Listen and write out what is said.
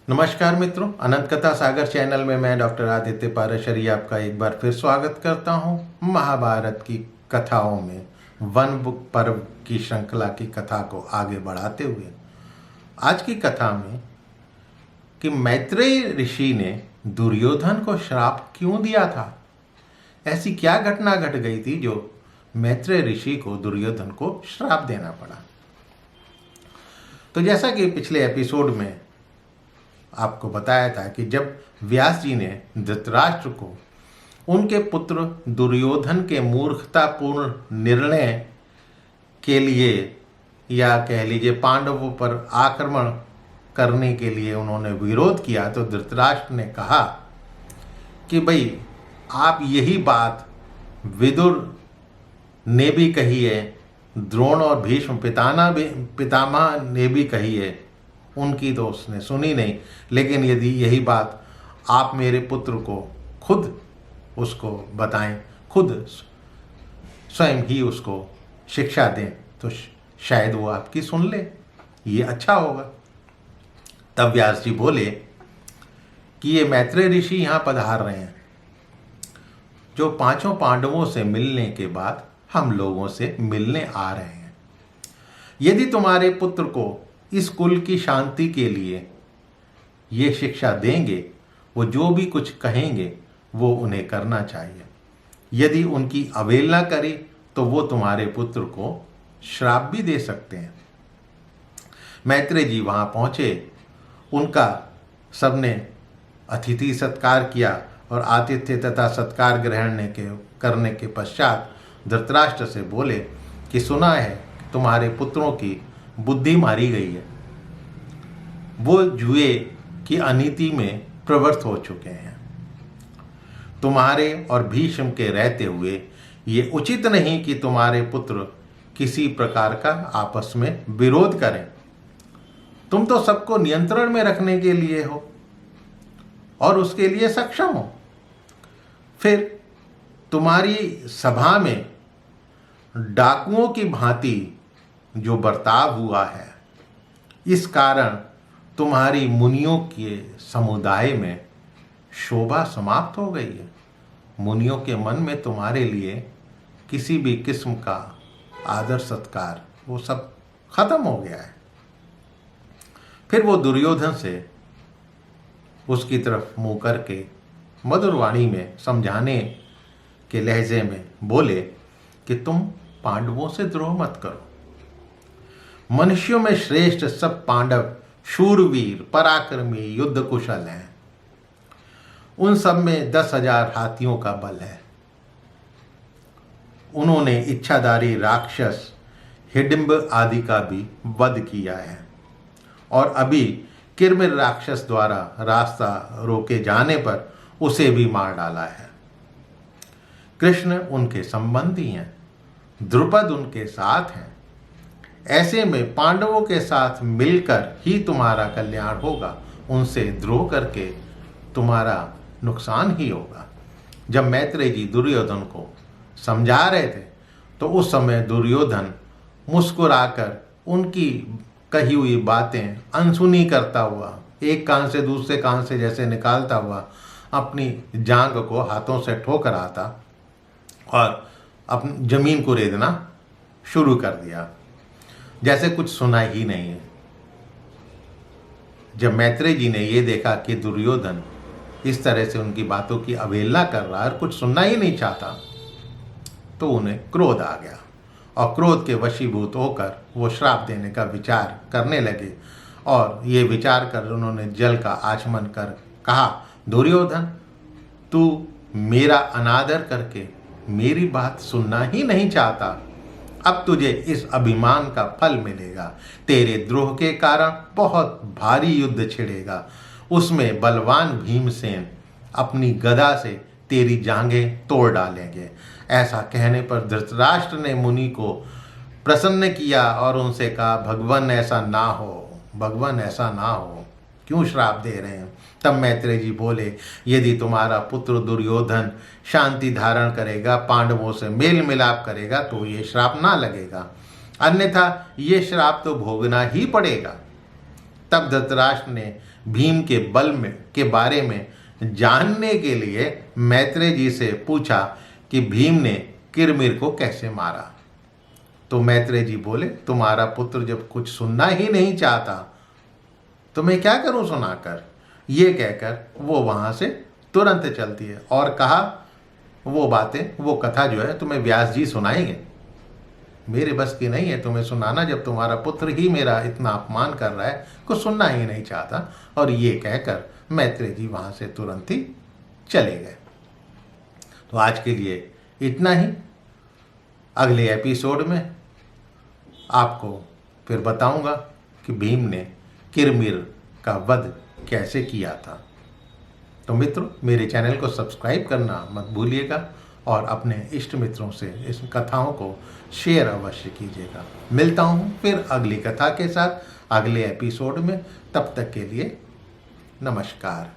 नमस्कार मित्रों, अनंत कथा सागर चैनल में मैं डॉक्टर आदित्य पाराशरी आपका एक बार फिर स्वागत करता हूं। महाभारत की कथाओं में वन पर्व की श्रृंखला की कथा को आगे बढ़ाते हुए आज की कथा में कि मैत्रेय ऋषि ने दुर्योधन को श्राप क्यों दिया था, ऐसी क्या घटना घट गई थी जो मैत्रेय ऋषि को दुर्योधन को श्राप देना पड़ा। तो जैसा कि पिछले एपिसोड में आपको बताया था कि जब व्यास जी ने धृतराष्ट्र को उनके पुत्र दुर्योधन के मूर्खतापूर्ण निर्णय के लिए या कह लीजिए पांडवों पर आक्रमण करने के लिए उन्होंने विरोध किया, तो धृतराष्ट्र ने कहा कि भाई आप यही बात विदुर ने भी कही है, द्रोण और भीष्म पितामह ने भी कही है, उनकी तो उसने सुनी नहीं। लेकिन यदि यही बात आप मेरे पुत्र को खुद उसको बताएं, खुद स्वयं ही उसको शिक्षा दें, तो शायद वो आपकी सुन ले, ये अच्छा होगा। तब व्यास जी बोले कि ये मैत्रेय ऋषि यहाँ पधार रहे हैं, जो पांचों पांडवों से मिलने के बाद हम लोगों से मिलने आ रहे हैं। यदि तुम्हारे पुत्र को इस कुल की शांति के लिए ये शिक्षा देंगे, वो जो भी कुछ कहेंगे वो उन्हें करना चाहिए। यदि उनकी अवहेलना करे तो वो तुम्हारे पुत्र को श्राप भी दे सकते हैं। मैत्रेय जी वहाँ पहुँचे, उनका सबने अतिथि सत्कार किया और आतिथ्य तथा सत्कार ग्रहण करने के पश्चात धृतराष्ट्र से बोले कि सुना है कि तुम्हारे पुत्रों की बुद्धि मारी गई है, वो जुए की अनीति में प्रवृत्त हो चुके हैं। तुम्हारे और भीष्म के रहते हुए ये उचित नहीं कि तुम्हारे पुत्र किसी प्रकार का आपस में विरोध करें। तुम तो सबको नियंत्रण में रखने के लिए हो और उसके लिए सक्षम हो, फिर तुम्हारी सभा में डाकुओं की भांति जो बर्ताव हुआ है, इस कारण तुम्हारी मुनियों के समुदाय में शोभा समाप्त हो गई है। मुनियों के मन में तुम्हारे लिए किसी भी किस्म का आदर सत्कार वो सब खत्म हो गया है। फिर वो दुर्योधन से उसकी तरफ मुंह करके मधुर वाणी में समझाने के लहजे में बोले कि तुम पांडवों से द्रोह मत करो। मनुष्यों में श्रेष्ठ सब पांडव शूरवीर पराक्रमी युद्ध कुशल हैं। उन सब में 10,000 हाथियों का बल है। उन्होंने इच्छाधारी राक्षस हिडिंब आदि का भी वध किया है और अभी किरमिर राक्षस द्वारा रास्ता रोके जाने पर उसे भी मार डाला है। कृष्ण उनके संबंधी हैं, द्रुपद उनके साथ हैं। ऐसे में पांडवों के साथ मिलकर ही तुम्हारा कल्याण होगा, उनसे द्रोह करके तुम्हारा नुकसान ही होगा। जब मैत्रेय जी दुर्योधन को समझा रहे थे तो उस समय दुर्योधन मुस्कुराकर उनकी कही हुई बातें अनसुनी करता हुआ, एक कान से दूसरे कान से जैसे निकालता हुआ अपनी जांघ को हाथों से ठोक रहा था और अपनी जमीन को रेदना शुरू कर दिया, जैसे कुछ सुना ही नहीं है। जब मैत्रेय जी ने ये देखा कि दुर्योधन इस तरह से उनकी बातों की अवहेलना कर रहा है और कुछ सुनना ही नहीं चाहता, तो उन्हें क्रोध आ गया और क्रोध के वशीभूत होकर वो श्राप देने का विचार करने लगे। और ये विचार कर उन्होंने जल का आचमन कर कहा, दुर्योधन तू मेरा अनादर करके मेरी बात सुनना ही नहीं चाहता, अब तुझे इस अभिमान का फल मिलेगा। तेरे द्रोह के कारण बहुत भारी युद्ध छिड़ेगा, उसमें बलवान भीमसेन अपनी गदा से तेरी जांघें तोड़ डालेंगे। ऐसा कहने पर धृतराष्ट्र ने मुनि को प्रसन्न किया और उनसे कहा, भगवान ऐसा ना हो, भगवान ऐसा ना हो, क्यों श्राप दे रहे हैं। तब मैत्रेय जी बोले, यदि तुम्हारा पुत्र दुर्योधन शांति धारण करेगा, पांडवों से मेल मिलाप करेगा, तो ये श्राप ना लगेगा, अन्यथा ये श्राप तो भोगना ही पड़ेगा। तब धृतराष्ट्र ने भीम के बल में के बारे में जानने के लिए मैत्रेय जी से पूछा कि भीम ने किरमिर को कैसे मारा। तो मैत्रेय जी बोले, तुम्हारा पुत्र जब कुछ सुनना ही नहीं चाहता तो मैं क्या करूं सुनाकर। ये कहकर वो वहां से तुरंत चलती है और कहा, वो बातें, वो कथा जो है तुम्हें व्यास जी सुनाएंगे, मेरे बस की नहीं है तुम्हें सुनाना, जब तुम्हारा पुत्र ही मेरा इतना अपमान कर रहा है, कुछ सुनना ही नहीं चाहता। और ये कहकर मैत्रेय जी वहां से तुरंत ही चले गए। तो आज के लिए इतना ही। अगले एपिसोड में आपको फिर बताऊंगा कि भीम ने किरमिर का वध कैसे किया था। तो मित्रों, मेरे चैनल को सब्सक्राइब करना मत भूलिएगा और अपने इष्ट मित्रों से इस कथाओं को शेयर अवश्य कीजिएगा। मिलता हूँ फिर अगली कथा के साथ अगले एपिसोड में। तब तक के लिए नमस्कार।